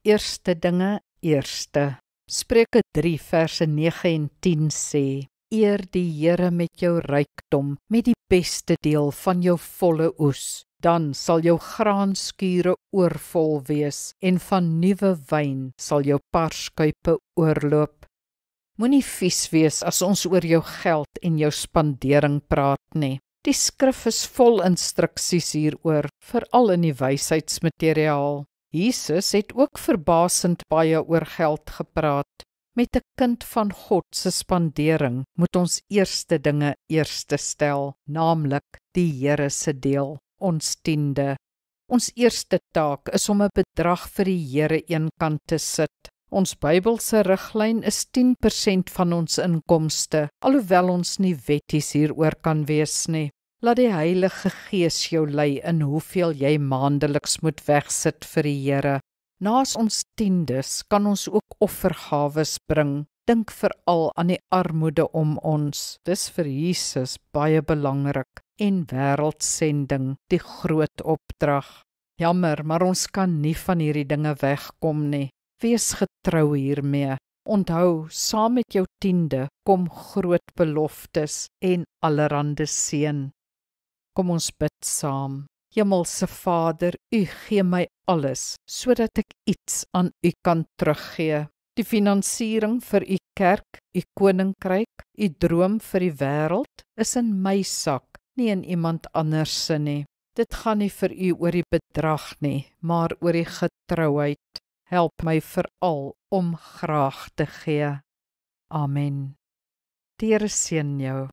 eerste dinge eerste. Spreuke 3 verse 9 en 10 sê, eer die Here met jou rykdom, met die beste deel van jou volle oes. Dan sal jou graanskure oorvol wees en van nuwe wyn sal jou parskuipe oorloop. Moenie vies wees as ons oor jou geld en jou spandering praat nie. Die skrif is vol instruksies hieroor, veral in die wysheidsmateriaal. Jesus het ook verbasend baie oor geld gepraat. Met 'n kind van God se spandering moet ons eerste dinge eerste stel, naamlik die Here se deel, ons tiende. Ons eerste taak is om 'n bedrag vir die Here eenkant te sit. Ons Bybelse riglyn is 10% van ons inkomste, alhoewel ons nie wetties hieroor kan wees nie. Laat die Heilige Gees jou lei in hoeveel jy maandeliks moet wegsit vir die Here. Naas ons tiendes kan ons ook offergawes bring. Dink veral aan die armoede om ons. Dis vir Jesus baie belangrik. En wêreldsending, die groot opdrag. Jammer, maar ons kan nie van hierdie dinge wegkom nie. Wees getrou hiermee. Onthou, saam met jou tiende kom groot beloftes en allerhande seën. Kom ons bid saam. Hemelse Vader, U gee my alles, sodat ek iets aan U kan teruggee. Die finansiering vir U kerk, U koninkryk, U droom vir die wêreld, is in my sak, nie in iemand anders se nie. Dit gaan nie vir U oor die bedrag nie, maar oor die getrouheid. Help my veral om graag te gee. Amen. Die Here seën jou.